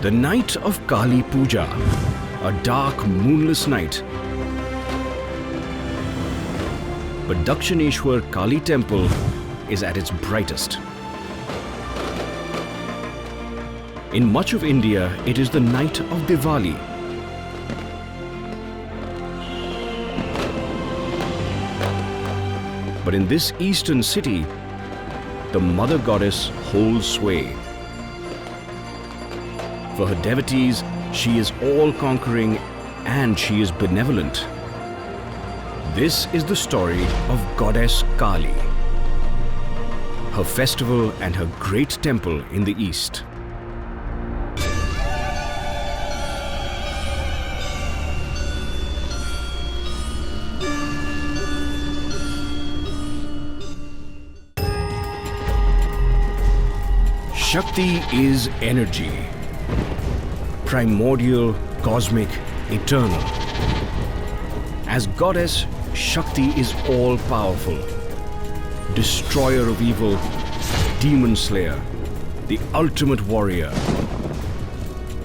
The night of Kali Puja, a dark, moonless night. But Dakshineshwar Kali Temple is at its brightest. In much of India, it is the night of Diwali. But in this eastern city, the mother goddess holds sway. For her devotees, she is all-conquering and she is benevolent. This is the story of Goddess Kali, her festival and her great temple in the east. Shakti is energy, primordial, cosmic, eternal. As goddess, Shakti is all-powerful, destroyer of evil, demon slayer, the ultimate warrior.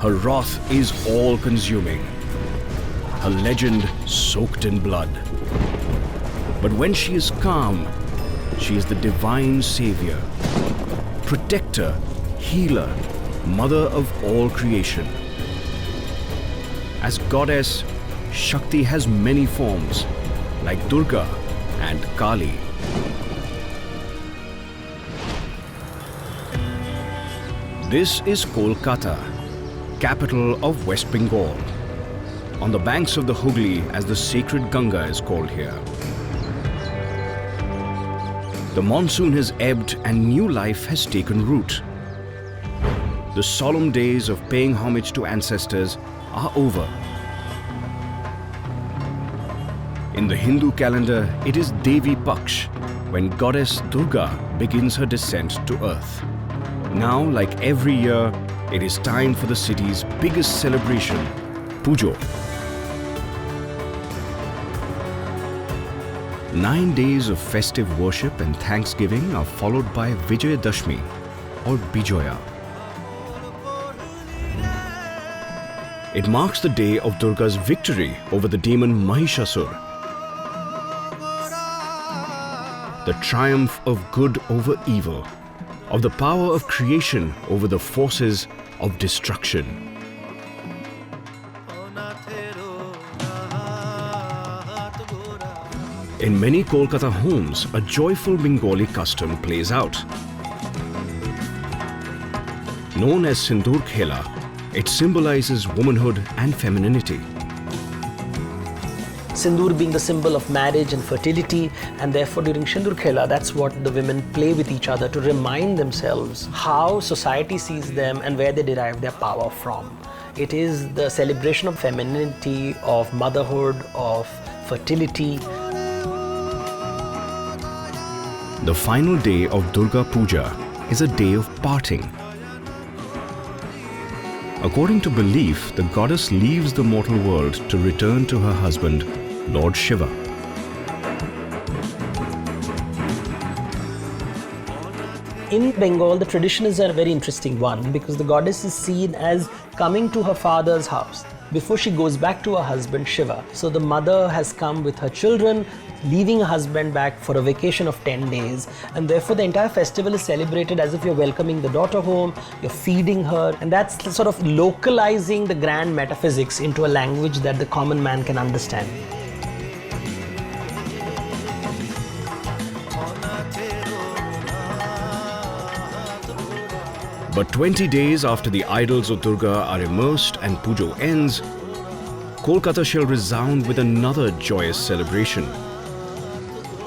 Her wrath is all-consuming, her legend soaked in blood. But when she is calm, she is the divine savior, protector, healer, mother of all creation. As goddess, Shakti has many forms, like Durga and Kali. This is Kolkata, capital of West Bengal, on the banks of the Hooghly, as the sacred Ganga is called here. The monsoon has ebbed and new life has taken root. The solemn days of paying homage to ancestors are over. In the Hindu calendar, it is Devi Paksh, when goddess Durga begins her descent to earth. Now, like every year, it is time for the city's biggest celebration, Pujo. 9 days of festive worship and thanksgiving are followed by Vijayadashmi or Bijoya. It marks the day of Durga's victory over the demon Mahishasur, the triumph of good over evil, of the power of creation over the forces of destruction. In many Kolkata homes, a joyful Bengali custom plays out. Known as Sindoor Khela, it symbolizes womanhood and femininity. Sindoor being the symbol of marriage and fertility, and therefore during Sindoor Khela, that's what the women play with each other to remind themselves how society sees them and where they derive their power from. It is the celebration of femininity, of motherhood, of fertility. The final day of Durga Puja is a day of parting. According to belief, the goddess leaves the mortal world to return to her husband, Lord Shiva. In Bengal, the tradition is a very interesting one because the goddess is seen as coming to her father's house before she goes back to her husband Shiva. So the mother has come with her children, leaving her husband back for a vacation of 10 days, and therefore the entire festival is celebrated as if you're welcoming the daughter home, you're feeding her, and that's sort of localizing the grand metaphysics into a language that the common man can understand. But 20 days after the idols of Durga are immersed and Pujo ends, Kolkata shall resound with another joyous celebration.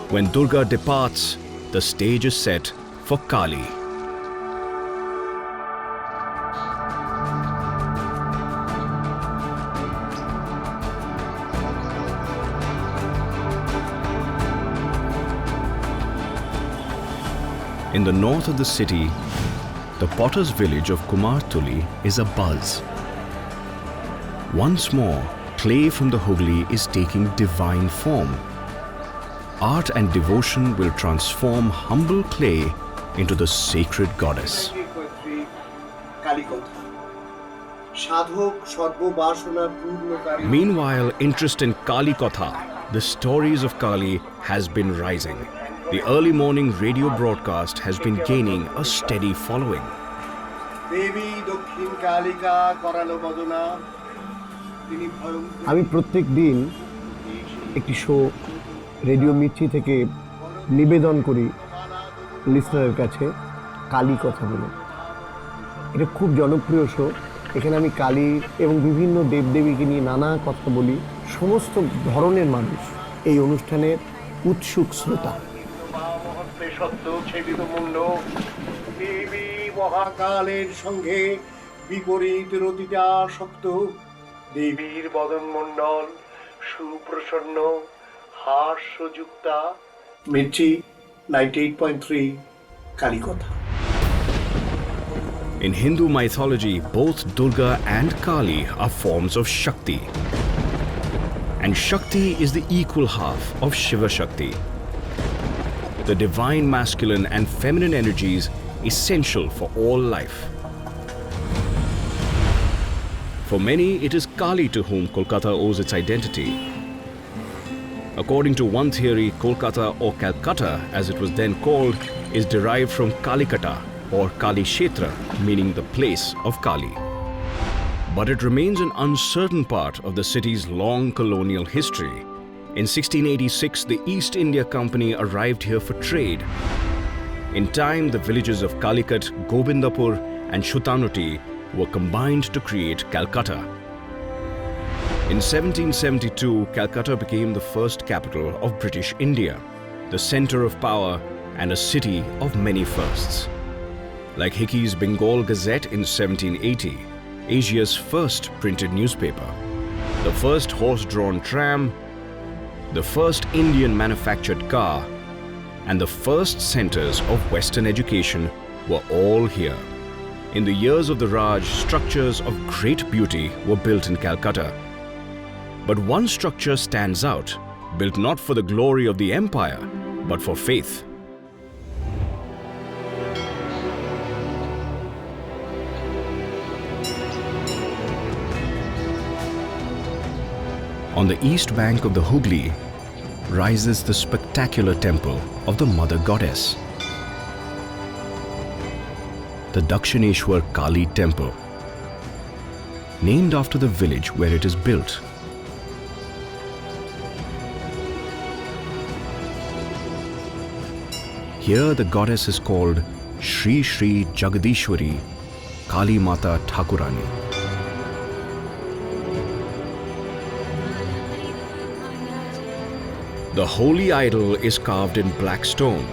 When Durga departs, the stage is set for Kali. In the north of the city, the potter's village of Kumartuli is abuzz. Once more, clay from the Hooghly is taking divine form. Art and devotion will transform humble clay into the sacred goddess. সাধক সর্ববাসনা পূর্ণকারী। Meanwhile, interest in Kali Katha, the stories of Kali, has been rising. The early morning radio broadcast has been gaining a steady following. দেবী দক্ষিণ কালিকা করালো বদনা, তিনি ভয়ঙ্কর। আমি প্রত্যেক দিন একটি শো রেডিও মির্চি থেকে নিবেদন করি লিসনারের কাছে, কালী কথা বলে। এটা খুব জনপ্রিয় শো। এখানে আমি কালী এবং বিভিন্ন দেবদেবীকে নিয়ে নানা কথা বলি। সমস্ত ধরনের মানুষ এই অনুষ্ঠানের উৎসুক শ্রোতা। সত্য ছেদিত মুন্ড, দেবী মহাকালের সঙ্গে বিপরীত রতিটা শক্ত। দেবীর বদন মণ্ডল সুপ্রসন্ন, হাস্যযুক্তা। মির্চি 98.3 কালী কথা। In Hindu mythology, both Durga and Kali are forms of Shakti. And Shakti is the equal half of Shiva Shakti, the divine masculine and feminine energies essential for all life. For many, it is Kali to whom Kolkata owes its identity. According to one theory, Kolkata, or Calcutta as it was then called, is derived from Kalikata or Kali Kshetra, meaning the place of Kali. But it remains an uncertain part of the city's long colonial history. In 1686, the East India Company arrived here for trade. In time, the villages of Calicut, Gobindapur and Shutanuti were combined to create Calcutta. In 1772, Calcutta became the first capital of British India, the center of power and a city of many firsts. Like Hickey's Bengal Gazette in 1780, Asia's first printed newspaper, the first horse-drawn tram, the first Indian manufactured car, and the first centers of Western education were all here. In the years of the Raj, structures of great beauty were built in Calcutta. But one structure stands out, built not for the glory of the empire, but for faith. On the east bank of the Hooghly rises the spectacular temple of the Mother Goddess, the Dakshineshwar Kali Temple, named after the village where it is built. Here the goddess is called Shri Shri Jagadishwari Kali Mata Thakurani. The holy idol is carved in black stone.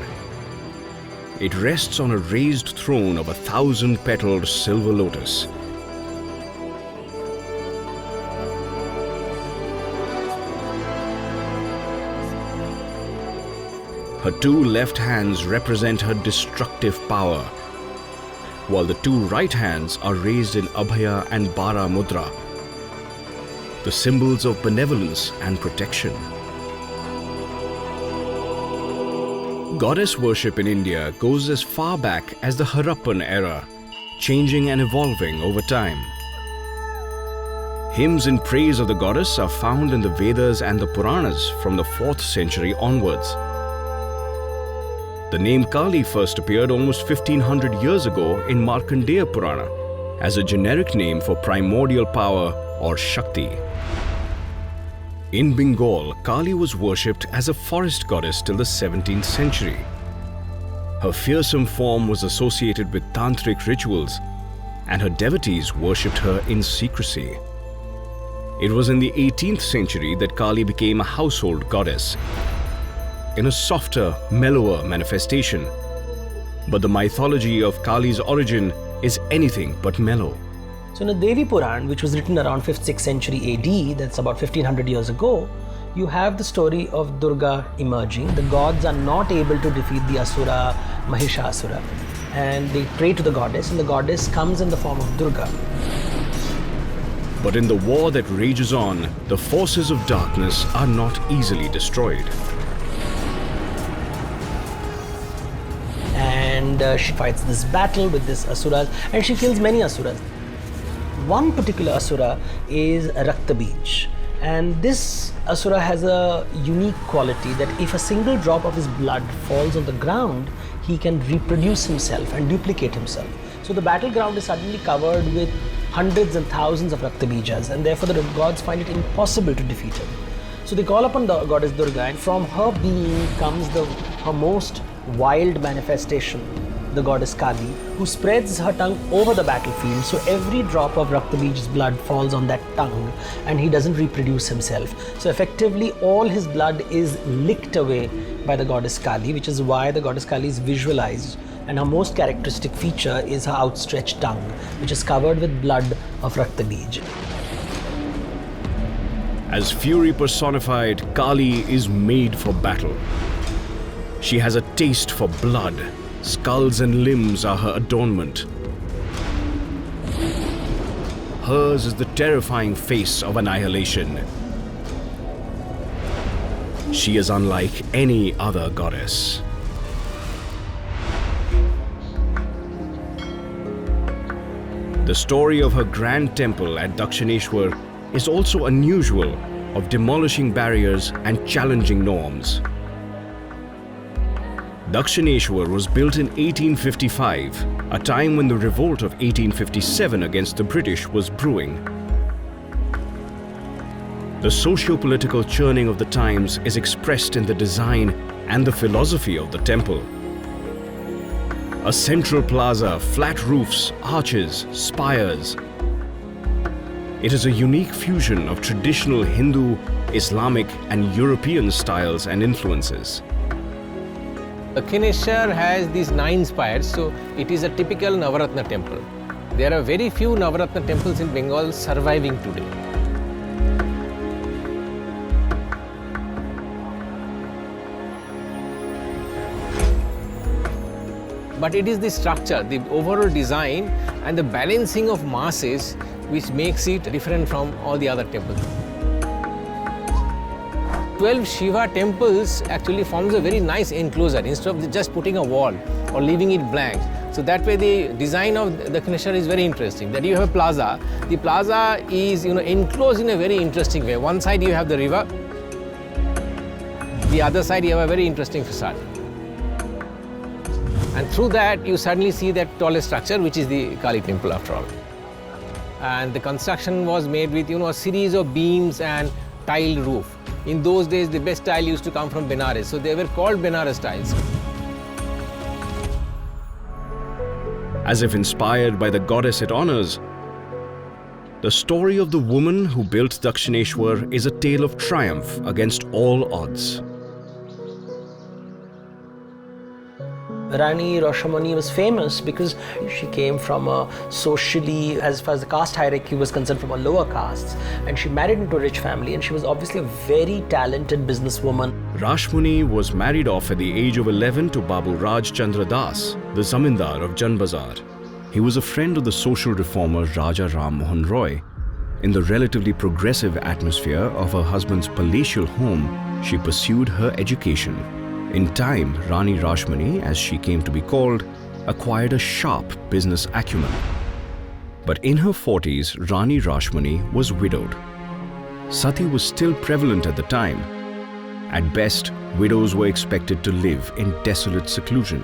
It rests on a raised throne of 1,000-petaled silver lotus. Her two left hands represent her destructive power, while the two right hands are raised in Abhaya and Bara Mudra, the symbols of benevolence and protection. Goddess worship in India goes as far back as the Harappan era, changing and evolving over time. Hymns in praise of the goddess are found in the Vedas and the Puranas from the 4th century onwards. The name Kali first appeared almost 1500 years ago in Markandeya Purana as a generic name for primordial power or Shakti. In Bengal, Kali was worshipped as a forest goddess till the 17th century. Her fearsome form was associated with tantric rituals, and her devotees worshipped her in secrecy. It was in the 18th century that Kali became a household goddess, in a softer, mellower manifestation. But the mythology of Kali's origin is anything but mellow. So in the Devi Puran, which was written around 5th, 6th century AD, that's about 1500 years ago, you have the story of Durga emerging. The gods are not able to defeat the Asura, Mahishasura, and they pray to the goddess, and the goddess comes in the form of Durga. But in the war that rages on, the forces of darkness are not easily destroyed. And she fights this battle with this Asuras, and she kills many Asuras. one particular asura is Rakta Bij. And this asura has a unique quality that if a single drop of his blood falls on the ground, he can reproduce himself and duplicate himself. So the battleground is suddenly covered with hundreds and thousands of Rakta Bijas, and therefore the gods find it impossible to defeat him. So they call upon the goddess Durga, and from her being comes her most wild manifestation, the goddess Kali, who spreads her tongue over the battlefield. So every drop of Rakta Bij's blood falls on that tongue, and he doesn't reproduce himself. So effectively, all his blood is licked away by the goddess Kali, which is why the goddess Kali is visualized. And her most characteristic feature is her outstretched tongue, which is covered with blood of Rakta Bij. As fury personified, Kali is made for battle. She has a taste for blood. Skulls and limbs are her adornment. Hers is the terrifying face of annihilation. She is unlike any other goddess. The story of her grand temple at Dakshineshwar is also unusual, of demolishing barriers and challenging norms. Dakshineshwar was built in 1855, a time when the revolt of 1857 against the British was brewing. The socio-political churning of the times is expressed in the design and the philosophy of the temple. A central plaza, flat roofs, arches, spires. It is a unique fusion of traditional Hindu, Islamic and European styles and influences. Dakshineshwar has these 9 spires, so it is a typical Navaratna temple. There are very few Navaratna temples in Bengal surviving today. But it is the structure, the overall design and the balancing of masses which makes it different from all the other temples. 12 Shiva temples actually forms a very nice enclosure instead of just putting a wall or leaving it blank. So that way the design of Dakshineshwar is very interesting. That you have a plaza. The plaza is enclosed in a very interesting way. One side you have the river, the other side you have a very interesting facade. And through that you suddenly see that tallest structure, which is the Kali Temple after all. And the construction was made with a series of beams and tiled roof. In those days, the best tile used to come from Benares, so they were called Benares tiles. As if inspired by the goddess it honors, the story of the woman who built Dakshineshwar is a tale of triumph against all odds. Rani Rashmoni was famous because she came from a socially, as far as the caste hierarchy was concerned, from a lower caste, and she married into a rich family, and she was obviously a very talented businesswoman. Rashmoni was married off at the age of 11 to Babu Raj Chandra Das, the zamindar of Janbazar. He was a friend of the social reformer Raja Ram Mohan Roy. In the relatively progressive atmosphere of her husband's palatial home, she pursued her education. In time, Rani Rashmoni, as she came to be called, acquired a sharp business acumen. But in her 40s, Rani Rashmoni was widowed. Sati was still prevalent at the time. At best, widows were expected to live in desolate seclusion.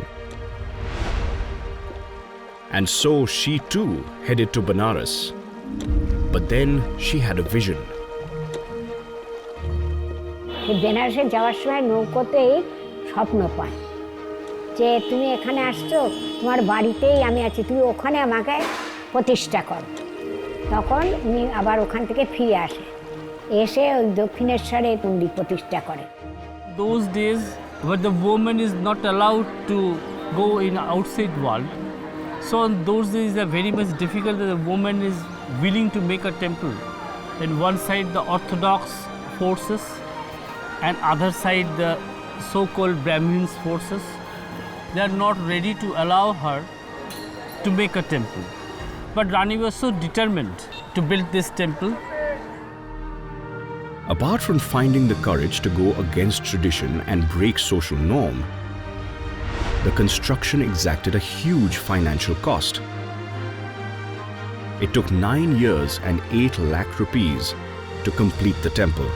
And so she too headed to Benares. But then she had a vision. বেনারসে যাওয়ার সময় নৌকোতেই স্বপ্ন পায় যে তুমি এখানে আসছো, তোমার বাড়িতেই আমি আছি, তুমি ওখানে আমাকে প্রতিষ্ঠা করো। তখন উনি আবার ওখান থেকে ফিরে আসে, এসে ওই দক্ষিণেশ্বরে উনি প্রতিষ্ঠা করে। Those days where the woman is not allowed to go in outside world, so in those days it's very much difficult that the woman is willing to make a temple. In one side the orthodox forces, and other side the so-called Brahmins forces, they are not ready to allow her to make a temple. But Rani was so determined to build this temple. Apart from finding the courage to go against tradition and break social norm, the construction exacted a huge financial cost. It took 9 years and 8 lakh rupees to complete the temple,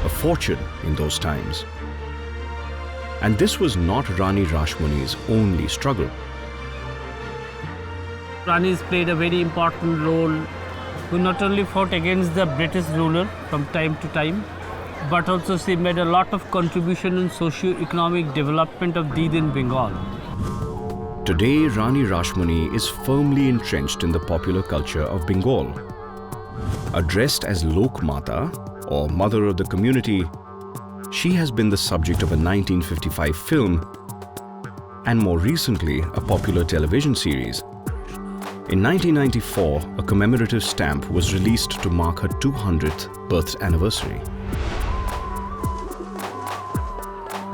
a fortune in those times. And this was not Rani Rashmoni's only struggle. Rani's played a very important role, who not only fought against the British ruler from time to time, but also she made a lot of contribution in socio-economic development of Deed in Bengal. Today, Rani Rashmoni is firmly entrenched in the popular culture of Bengal. Addressed as Lok Mata, or Mother of the Community, she has been the subject of a 1955 film and more recently a popular television series. In 1994, a commemorative stamp was released to mark her 200th birth anniversary.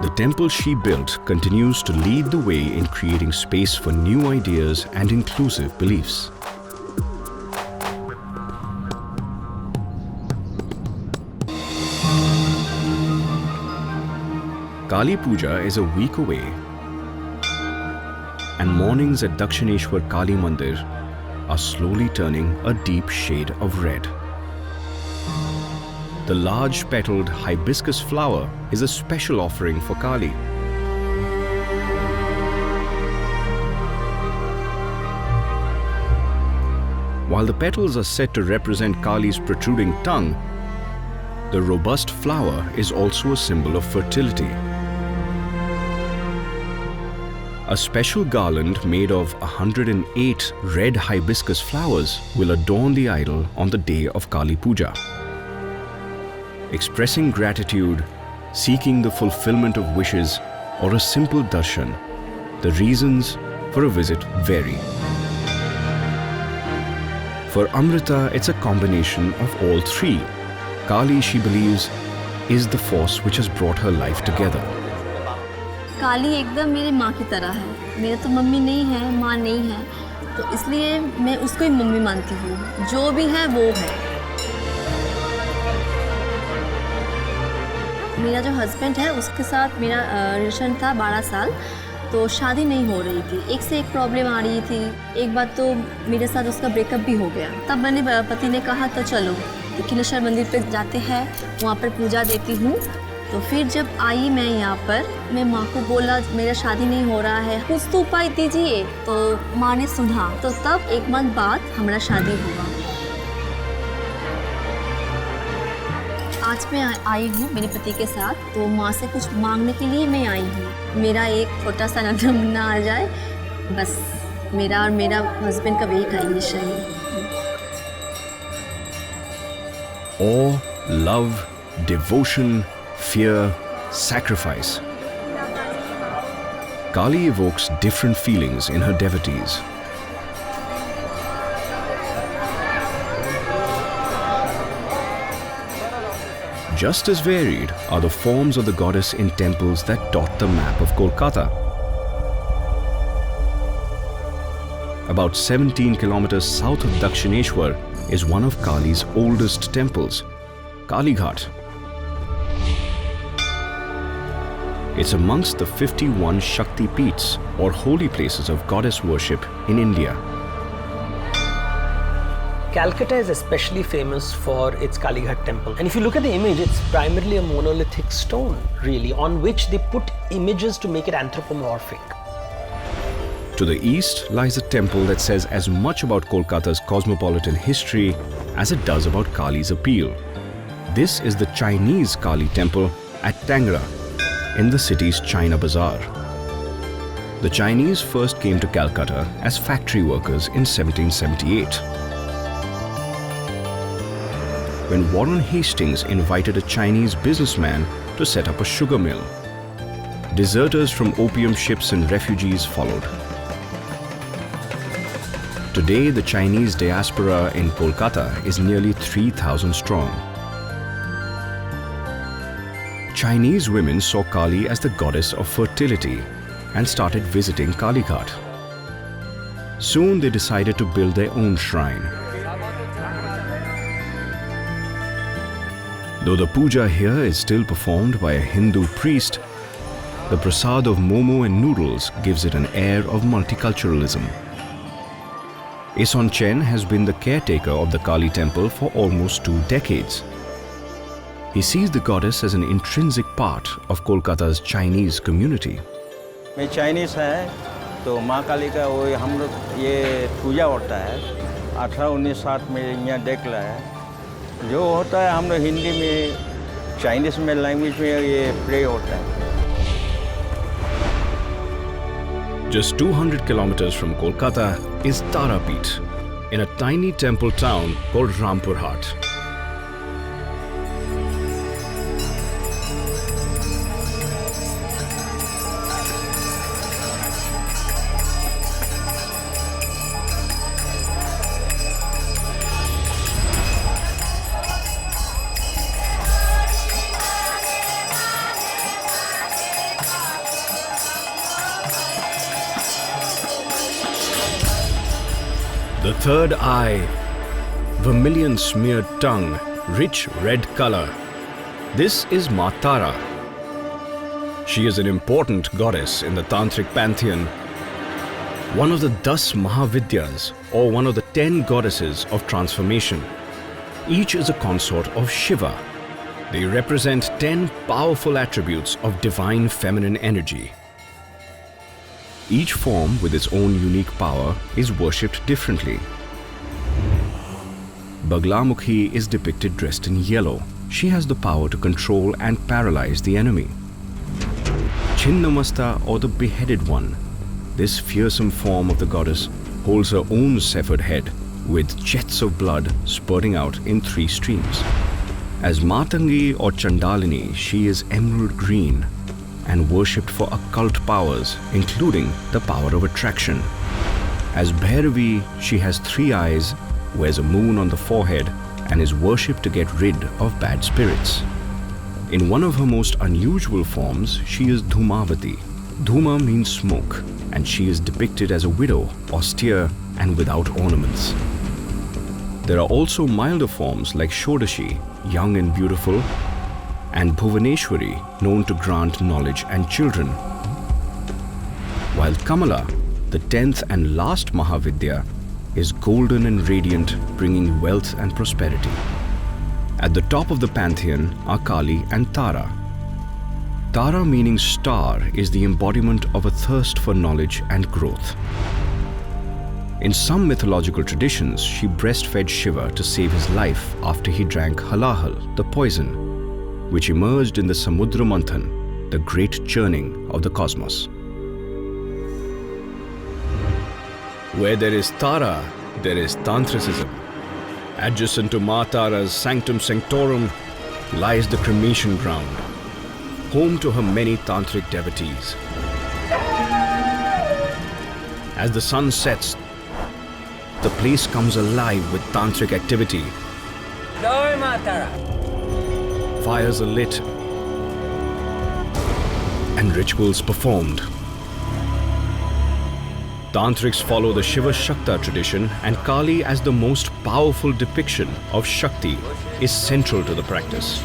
The temple she built continues to lead the way in creating space for new ideas and inclusive beliefs. Kali Puja is a week away, and mornings at Dakshineshwar Kali Mandir are slowly turning a deep shade of red. The large petaled hibiscus flower is a special offering for Kali. While the petals are said to represent Kali's protruding tongue, the robust flower is also a symbol of fertility. A special garland made of 108 red hibiscus flowers will adorn the idol on the day of Kali Puja. Expressing gratitude, seeking the fulfillment of wishes, or a simple darshan, the reasons for a visit vary. For Amrita, it's a combination of all three. Kali, she believes, is the force which has brought her life together. काली एकदम मेरी माँ की तरह है। मेरे तो mummy नहीं है, माँ नहीं है, तो इसलिए मैं उसको ही मम्मी मानती हूँ। जो भी है वो है। मेरा जो हस्बैंड है उसके साथ मेरा रिलेशन था 12 साल, तो शादी नहीं हो रही थी। एक से एक प्रॉब्लम आ रही थी। एक बार तो मेरे साथ उसका ब्रेकअप भी हो गया। तब मैंने पति ने कहा तो चलो दक्षिणेश्वर मंदिर पे जाते हैं, वहाँ पर पूजा देती हूँ। तो फिर जब आई मैं यहाँ पर, मैं माँ को बोला मेरा शादी नहीं हो रहा है, कुछ तो उपाय दीजिए। तो माँ ने सुना, तो तब 1 मंथ बाद हमारा शादी हुआ। आज मैं आई हूँ मेरे पति के साथ, तो माँ से कुछ मांगने के लिए मैं आई हूँ। मेरा एक छोटा सा नमूना आ जाए, बस मेरा और मेरा हस्बैंड का वही कंडीशन है। Awe, love, devotion, fear, sacrifice. Kali evokes different feelings in her devotees. Just as varied are the forms of the goddess in temples that dot the map of Kolkata. About 17 kilometers south of Dakshineshwar is one of Kali's oldest temples, Kali Ghat. It's amongst the 51 Shakti Peeths, or holy places of goddess worship in India. Calcutta is especially famous for its Kali Ghat temple. And if you look at the image, it's primarily a monolithic stone, really, on which they put images to make it anthropomorphic. To the east lies a temple that says as much about Kolkata's cosmopolitan history as it does about Kali's appeal. This is the Chinese Kali Temple at Tangra, in the city's China Bazaar. The Chinese first came to Calcutta as factory workers in 1778. When Warren Hastings invited a Chinese businessman to set up a sugar mill, deserters from opium ships and refugees followed. Today, the Chinese diaspora in Kolkata is nearly 3,000 strong. Chinese women saw Kali as the goddess of fertility and started visiting Kali Ghat. Soon they decided to build their own shrine. Though the puja here is still performed by a Hindu priest, the prasad of momo and noodles gives it an air of multiculturalism. Isan Chen has been the caretaker of the Kali Temple for almost 2 decades. He sees the goddess as an intrinsic part of Kolkata's Chinese community. मैं Chinese है तो माँ काली का वो हम लोग ये पूजा होता है 18-19 में यहाँ देख रहा है जो होता है हम लोग हिंदी में चाइनीज़ में लैंग्वेज में ये प्रे होता है. Just 200 kilometers from Kolkata is Tarapith, in a tiny temple town called Rampurhat. The third eye, vermilion smeared tongue, rich red color. This is Ma Tara. She is an important goddess in the Tantric pantheon, one of the 10 Mahavidyas, or one of the 10 goddesses of transformation. Each is a consort of Shiva. They represent 10 powerful attributes of divine feminine energy. Each form with its own unique power is worshipped differently. Baglamukhi is depicted dressed in yellow. She has the power to control and paralyze the enemy. Chinnamasta, or the beheaded one, this fearsome form of the goddess holds her own severed head with jets of blood spurting out in 3 streams. As Matangi or Chandalini, she is emerald green and worshipped for occult powers, including the power of attraction. As Bhairavi, she has 3 eyes, wears a moon on the forehead, and is worshipped to get rid of bad spirits. In one of her most unusual forms, she is Dhumavati. Dhuma means smoke, and she is depicted as a widow, austere and without ornaments. There are also milder forms like Shodashi, young and beautiful, and Bhuvaneshwari, known to grant knowledge and children. While Kamala, the 10th and last Mahavidya, is golden and radiant, bringing wealth and prosperity. At the top of the pantheon are Kali and Tara. Tara, meaning star, is the embodiment of a thirst for knowledge and growth. In some mythological traditions, she breastfed Shiva to save his life after he drank halahal, the poison, which emerged in the Samudra Manthan, the great churning of the cosmos. Where there is Tara, there is Tantricism. Adjacent to Ma Tara's sanctum sanctorum lies the cremation ground, home to her many tantric devotees. As the sun sets, the place comes alive with tantric activity. Jai Ma Tara. Fires are lit and rituals performed. Tantrics follow the Shiva Shakta tradition, and Kali, as the most powerful depiction of Shakti, is central to the practice.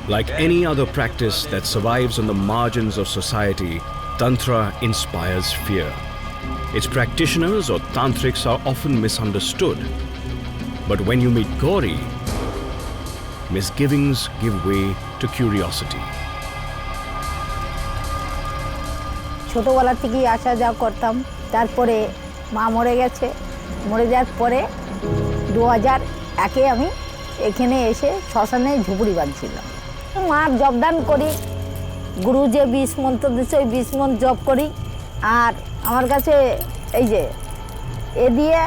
Like any other practice that survives on the margins of society, Tantra inspires fear. Its practitioners or tantrics are often misunderstood. But when you meet Gauri, misgivings give way to curiosity. ছোটবেলা থেকেই আসা যাওয়া করতাম, তারপরে মা মরে গেছে, মরে যাওয়ার পরে 2001-এ আমি এখানে এসে শ্মশানে ঝুপড়ি বাঁধছিলাম। মার জপদান করি, গুরু যে 20 মন্ত্র দিচ্ছে ওই 20 মন্ত্র জপ করি। আর আমার কাছে এই যে এ দিয়ে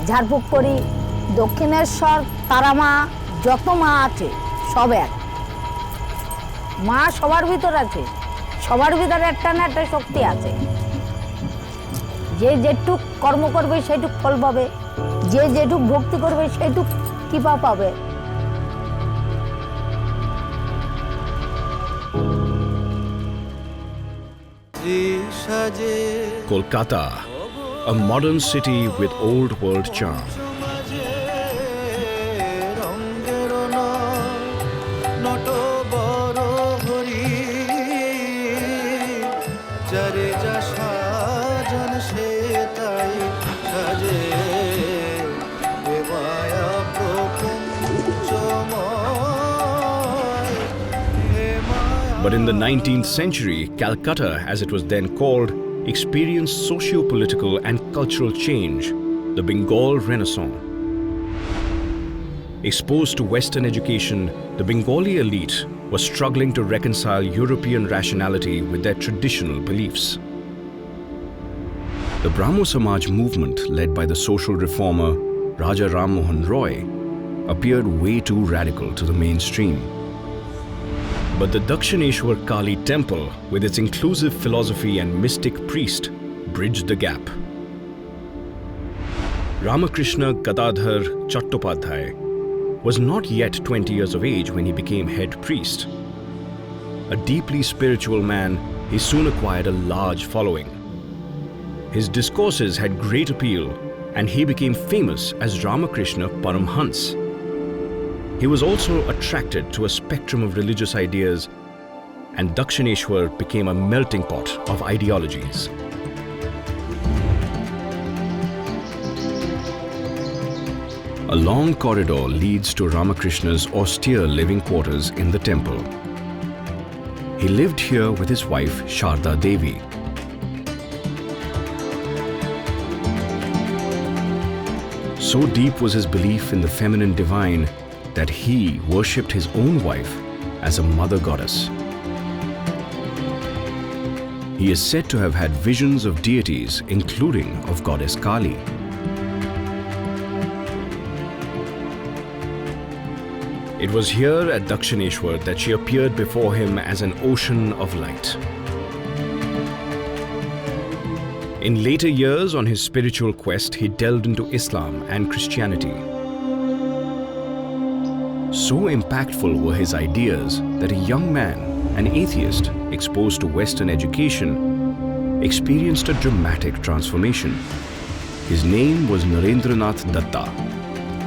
ঝাড়ফুঁক করি। দক্ষিণেশ্বর তারামা যত মা আছে সব এক, মা সবার ভিতর আছে, সবার ভিতরে একটা না একটা শক্তি আছে। যে যেটুক কর্ম করবে সেইটুক ফল পাবে, যে যেটুক ভক্তি করবে সেইটুক কৃপা পাবে। Kolkata, a modern city with old world charm. But in the 19th century, Calcutta, as it was then called, experienced socio-political and cultural change, the Bengal Renaissance. Exposed to Western education, the Bengali elite was struggling to reconcile European rationality with their traditional beliefs. The Brahmo Samaj movement, led by the social reformer Raja Ram Mohan Roy, appeared way too radical to the mainstream. But the Dakshineshwar Kali Temple, with its inclusive philosophy and mystic priest, bridged the gap. Ramakrishna Gadadhar Chattopadhyay was not yet 20 years of age when he became head priest. A deeply spiritual man, he soon acquired a large following. His discourses had great appeal, and he became famous as Ramakrishna Paramhans. He was also attracted to a spectrum of religious ideas, and Dakshineshwar became a melting pot of ideologies. A long corridor leads to Ramakrishna's austere living quarters in the temple. He lived here with his wife Sharda Devi. So deep was his belief in the feminine divine that he worshipped his own wife as a mother goddess. He is said to have had visions of deities, including of goddess Kali. It was here at Dakshineshwar that she appeared before him as an ocean of light. In later years, on his spiritual quest, he delved into Islam and Christianity. So impactful were his ideas that a young man, an atheist, exposed to Western education, experienced a dramatic transformation. His name was Narendranath Datta.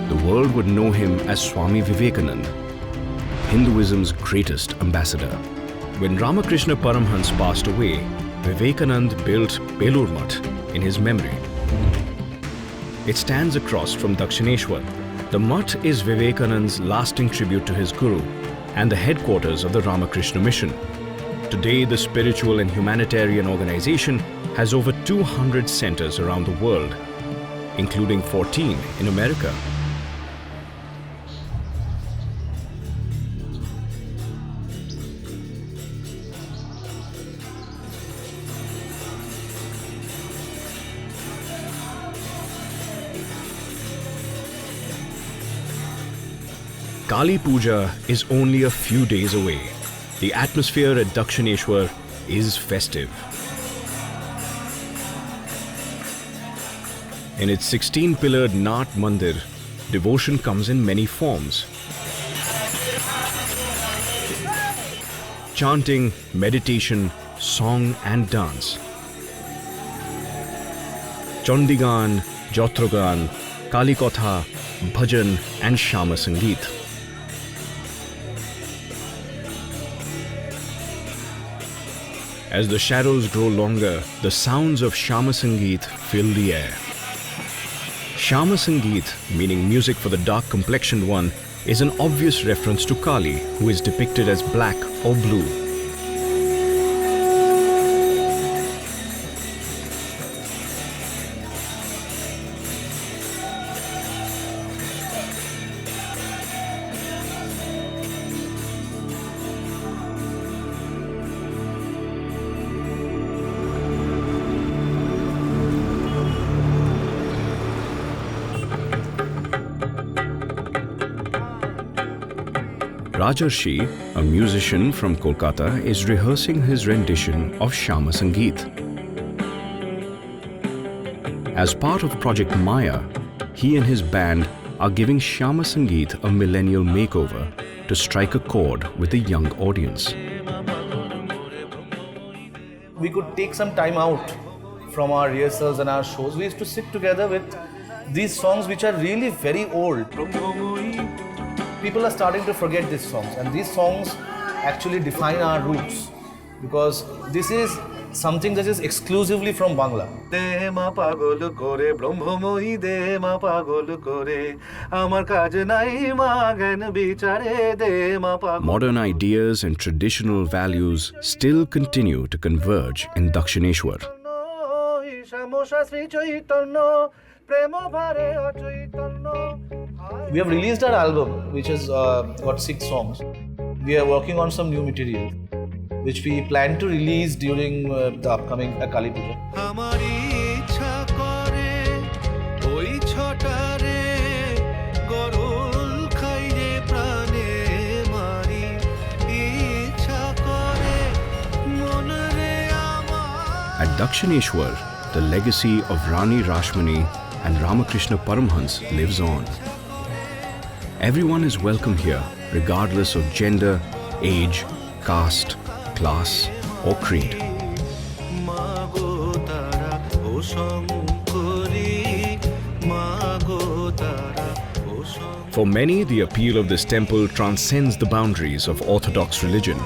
The world would know him as Swami Vivekananda, Hinduism's greatest ambassador. When Ramakrishna Paramhans passed away, Vivekananda built Belur Math in his memory. It stands across from Dakshineshwar. The Math is Vivekananda's lasting tribute to his guru and the headquarters of the Ramakrishna mission. Today, the spiritual and humanitarian organization has over 200 centers around the world, including 14 in America. Kali Puja is only a few days away. The atmosphere at Dakshineshwar is festive. In its 16-pillared Naat Mandir, devotion comes in many forms. Chanting, meditation, song and dance. Chandigan, Jotrogan, Kali Kotha, Bhajan and Shama Sangeet. As the shadows grow longer, the sounds of Shama Sangeet fill the air. Shama Sangeet, meaning music for the dark-complexioned one, is an obvious reference to Kali, who is depicted as black or blue. Rajarshi, a musician from Kolkata, is rehearsing his rendition of Shama Sangeet. As part of Project Maya, he and his band are giving Shama Sangeet a millennial makeover to strike a chord with the young audience. We could take some time out from our rehearsals and our shows. We used to sit together with these songs which are really very old. People are starting to forget these songs, and these songs actually define our roots, because this is something that is exclusively from Bangla. De ma pagol kore brahmomohi de ma pagol kore amar kaj nai ma gyan bichare de ma pagol. Modern ideas and traditional values still continue to converge in Dakshineshwar. We have released our album, which has got 6 songs. We are working on some new material, which we plan to release during the upcoming Kali Puja. At Dakshineshwar, the legacy of Rani Rashmoni and Ramakrishna Paramhans lives on. Everyone is welcome here, regardless of gender, age, caste, class, or creed. For many, the appeal of this temple transcends the boundaries of Orthodox religion.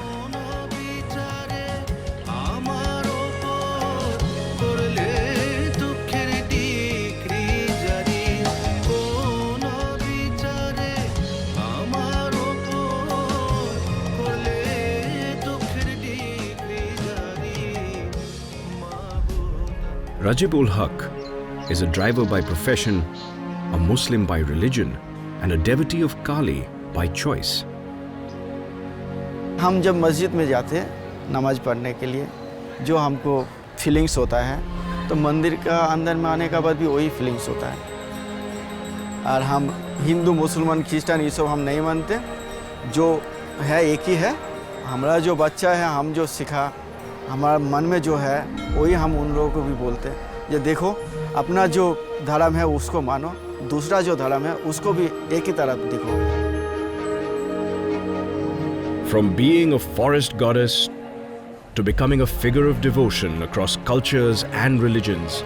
Rajib-ul-Huq is a driver by profession, a Muslim by religion, and a devotee of Kali by choice. हम जब मस्जिद में जाते हैं नमाज पढ़ने के लिए, जो हमको फीलिंग्स होता है, तो मंदिर का अंदर में आने के बाद भी वही फीलिंग्स होता है। और हम हिंदू, मुसलमान, क्रिश्चियन ये सब हम नहीं मानते, जो है एक ही है। हमारा जो बच्चा है, हम जो सीखा, हमारा मन में जो है वही हम उन लोगों को भी बोलते हैं, ये देखो अपना जो धर्म है उसको मानो, दूसरा जो धर्म है उसको भी एक ही तरह देखो। From being a forest goddess to becoming a figure of devotion across cultures and religions,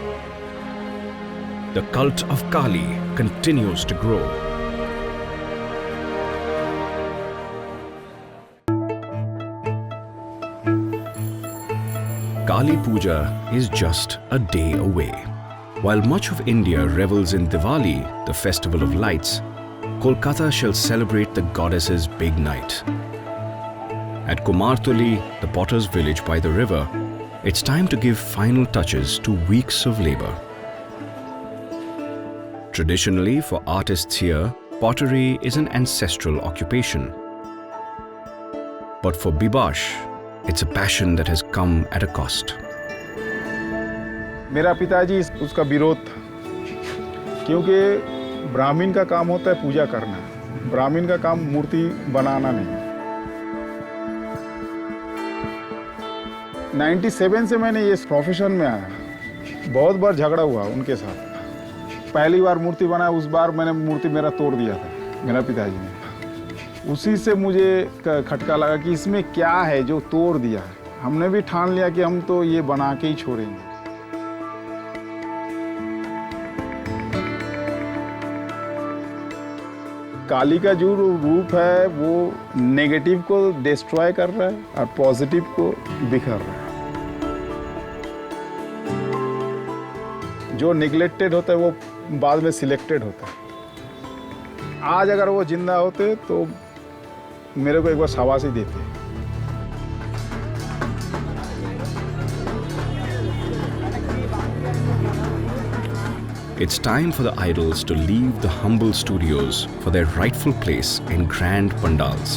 the cult of Kali continues to grow. Kali Puja is just a day away. While much of India revels in Diwali, the festival of lights, Kolkata shall celebrate the goddess's big night. At Kumartuli, the potter's village by the river, it's time to give final touches to weeks of labor. Traditionally, for artists here, pottery is an ancestral occupation. But for Bibash, it's a passion that has come at a cost. मेरा पिताजी उसका विरोध था, क्योंकि ब्राह्मण का काम होता है पूजा करना, ब्राह्मण का काम मूर्ति बनाना नहीं। 97 से मैंने ये प्रोफेशन में आया, बहुत बार झगड़ा हुआ उनके साथ। पहली बार मूर्ति बनाया, उस बार मैंने मूर्ति मेरा तोड़ दिया था मेरा पिताजी ने। उसी से मुझे खटका लगा कि इसमें क्या है जो तोड़ दिया है। हमने भी ठान लिया कि हम तो ये बना के ही छोड़ेंगे। काली का जो रूप है वो नेगेटिव को डिस्ट्रॉय कर रहा है और पॉजिटिव को बिखर रहा है। जो निगलेक्टेड होता है वो बाद में सिलेक्टेड होता है। आज अगर वो जिंदा होते तो मेरे को एक बार शाबाशी देते। It's time for the idols to leave the humble studios for their rightful place in grand pandals.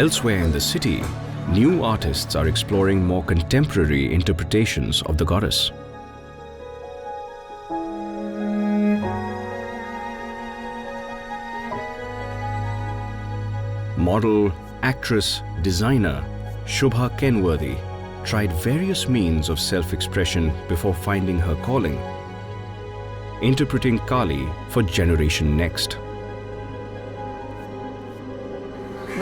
Elsewhere in the city, new artists are exploring more contemporary interpretations of the goddess. Model, actress, designer Shubha Kenworthy tried various means of self-expression before finding her calling, interpreting Kali for Generation Next.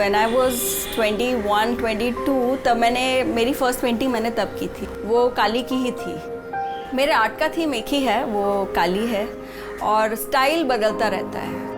When I was 21, 22 तब मैंने मेरी first painting मैंने तब की थी, वो काली की ही थी। मेरे आर्ट का थीम एक ही है, वो काली है। और स्टाइल बदलता रहता है।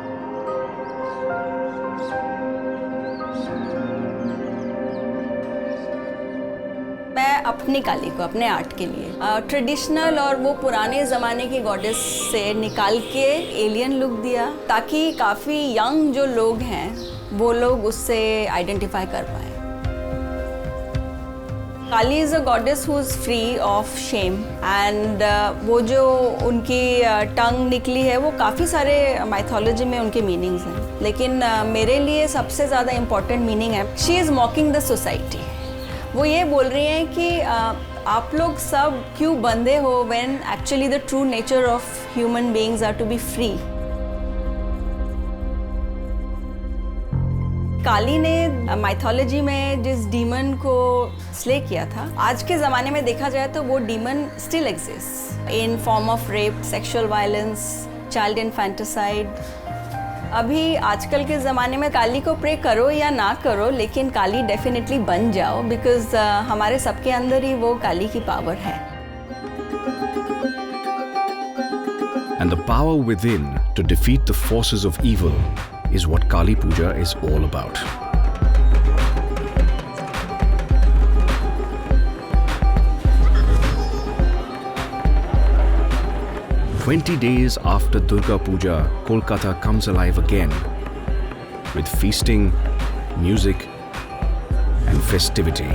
मैं अपनी काली को अपने आर्ट के लिए ट्रेडिशनल और वो पुराने ज़माने की गॉडेस से निकाल के एलियन लुक दिया, ताकि काफ़ी यंग जो लोग हैं वो लोग उससे आइडेंटिफाई कर पाए। Kali is a goddess who is free of shame and वो जो उनकी टंग निकली है वो काफ़ी सारे माइथोलॉजी में उनके मीनिंग्स हैं, लेकिन मेरे लिए सबसे ज़्यादा इम्पॉर्टेंट मीनिंग है शी इज़ मॉकिंग द सोसाइटी। वो ये बोल रही हैं कि आप लोग सब क्यों बंधे हो when actually the true nature of human beings are to be free. Kali ने माइथोलॉजी में जिस डीमन को स्ले किया था, आज के ज़माने में देखा जाए तो वो demon still exist in form of rape, sexual violence, child infanticide. अभी आजकल के ज़माने में काली को प्रे करो या ना करो, लेकिन काली डेफिनेटली बन जाओ, बिकॉज हमारे सबके अंदर ही वो काली की पावर है। And the power within to defeat the forces of evil is what Kali Puja is all about. "20 days after Durga Puja, Kolkata comes alive again with feasting, music, and festivity.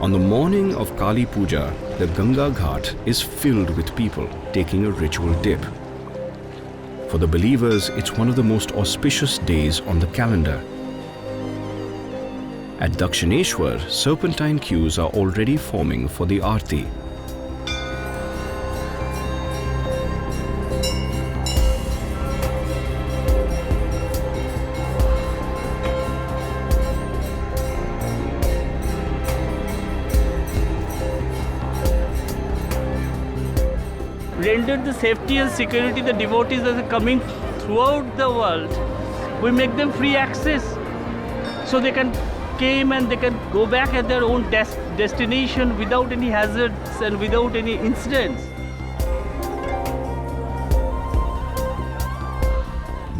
On the morning of Kali Puja, the Ganga Ghat is filled with people taking a ritual dip. For the believers, it's one of the most auspicious days on the calendar. At Dakshineshwar, serpentine queues are already forming for the Aarti. Render the safety and security the devotees that are coming throughout the world. We make them free access so they can came and they can go back at their own destination without any hazards and without any incidents.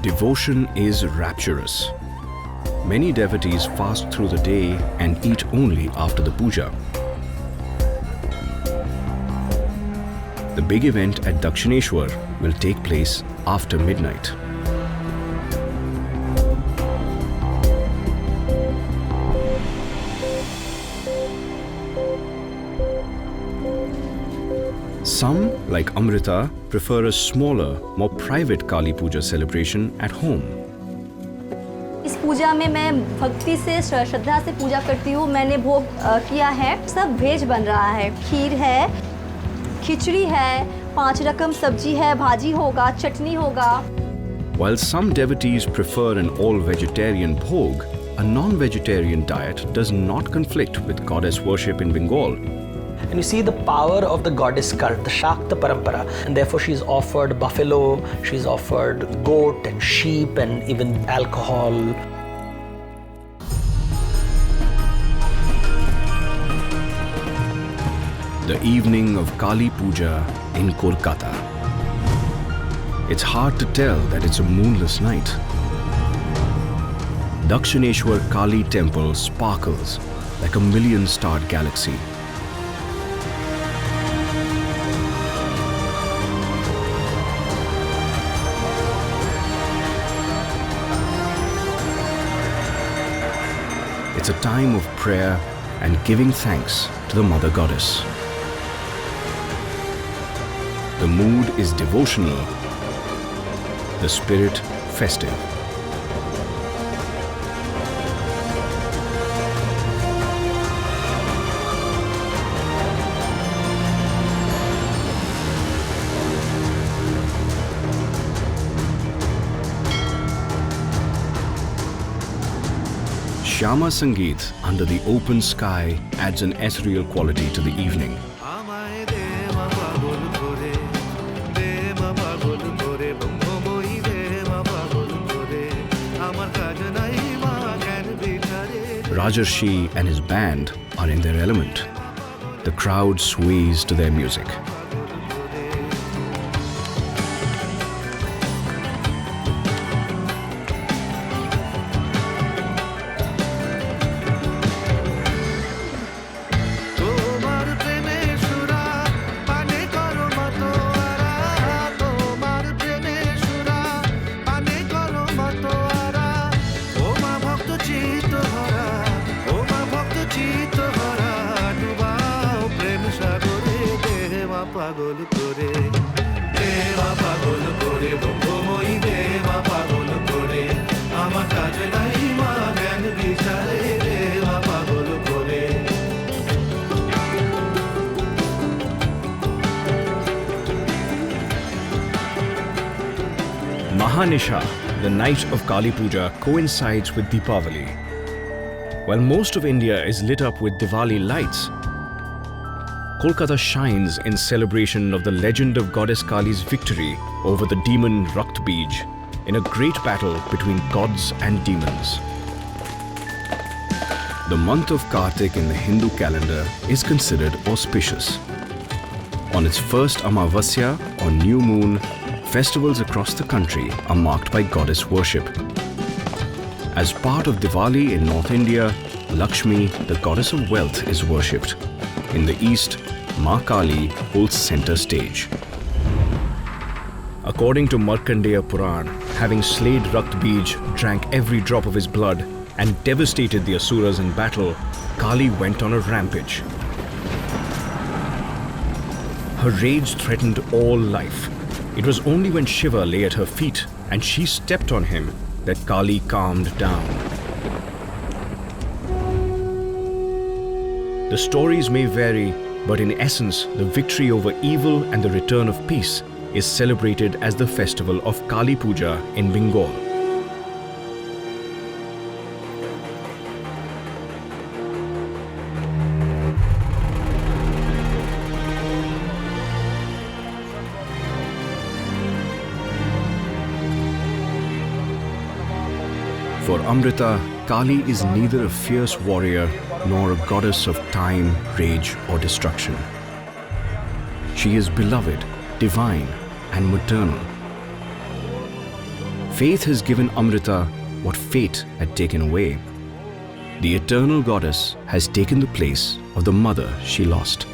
Devotion is rapturous. Many devotees fast through the day and eat only after the puja. The big event at Dakshineshwar will take place after midnight. Some, like Amrita, prefer a smaller, more private Kali Puja celebration at home. इस पूजा में मैं भक्ति से श्रद्धा से पूजा करती हूँ। मैंने भोग किया है, सब वेज बन रहा है। खीर है, खिचड़ी है, 5 रकम सब्जी है, भाजी होगा, चटनी होगा। While some devotees prefer an all-vegetarian bhog, a non-vegetarian diet does not conflict with goddess worship in Bengal. And you see the power of the goddess cult, the Shakta Parampara, and therefore she's offered buffalo, she's offered goat and sheep and even alcohol. The evening of Kali Puja in Kolkata. It's hard to tell that it's a moonless night. Dakshineshwar Kali Temple sparkles like a million-starred galaxy. It's a time of prayer and giving thanks to the Mother Goddess. The mood is devotional, the spirit festive. Shyama Sangeet under the open sky adds an ethereal quality to the evening. Rajarshi and his band are in their element. The crowd sways to their music. Mahanisha, the night of Kali Puja, coincides with Deepavali. While most of India is lit up with Diwali lights, Kolkata shines in celebration of the legend of goddess Kali's victory over the demon Raktbij in a great battle between gods and demons. The month of Kartik in the Hindu calendar is considered auspicious. On its first Amavasya or new moon, festivals across the country are marked by goddess worship. As part of Diwali in North India, Lakshmi, the goddess of wealth, is worshipped. In the east, Ma Kali holds center stage. According to Markandeya Puran, having slayed Raktbij, drank every drop of his blood, and devastated the Asuras in battle, Kali went on a rampage. Her rage threatened all life. It was only when Shiva lay at her feet and she stepped on him that Kali calmed down. The stories may vary, but in essence, the victory over evil and the return of peace is celebrated as the festival of Kali Puja in Bengal. For Amrita, Kali is neither a fierce warrior nor a goddess of time, rage, or destruction. She is beloved, divine, and maternal. Faith has given Amrita what fate had taken away. The eternal goddess has taken the place of the mother she lost.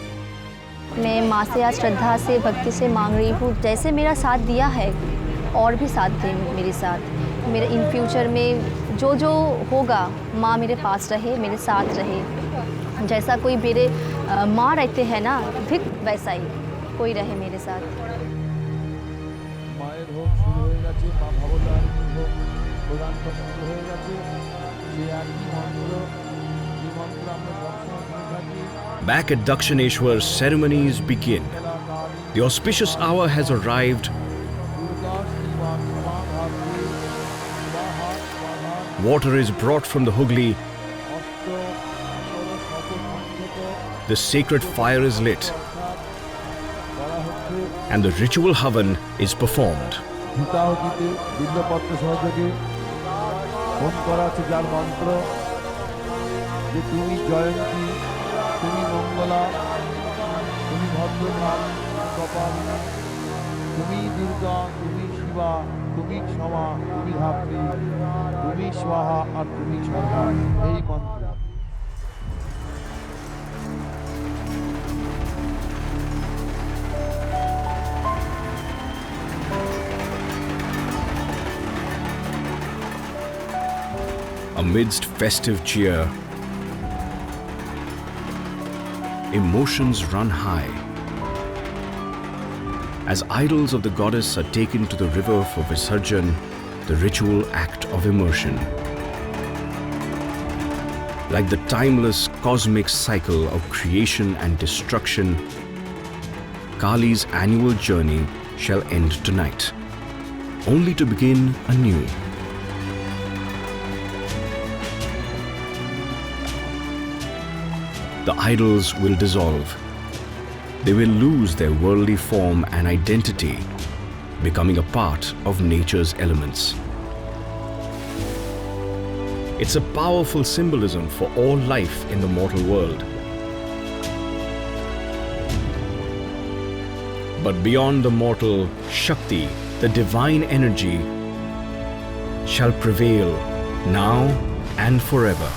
मैं माँ से आज श्रद्धा से भक्ति से मांग रही हूँ, जैसे मेरा साथ दिया है और भी साथ दे मेरे साथ। मेरे इन फ्यूचर में जो जो होगा, माँ मेरे पास रहे, मेरे साथ रहे। जैसा कोई मेरे माँ रहते हैं ना, ठीक वैसा ही कोई रहे मेरे साथ। Back at Dakshineshwar, ceremonies begin. The auspicious hour has arrived. Water is brought from the Hugli. The sacred fire is lit. And the ritual havan is performed. Amidst festive cheer, emotions run high as idols of the goddess are taken to the river for Visarjan, the ritual act of immersion. Like the timeless cosmic cycle of creation and destruction, Kali's annual journey shall end tonight, only to begin anew. The idols will dissolve. They will lose their worldly form and identity, becoming a part of nature's elements. It's a powerful symbolism for all life in the mortal world. But beyond the mortal, Shakti, the divine energy, shall prevail now and forever.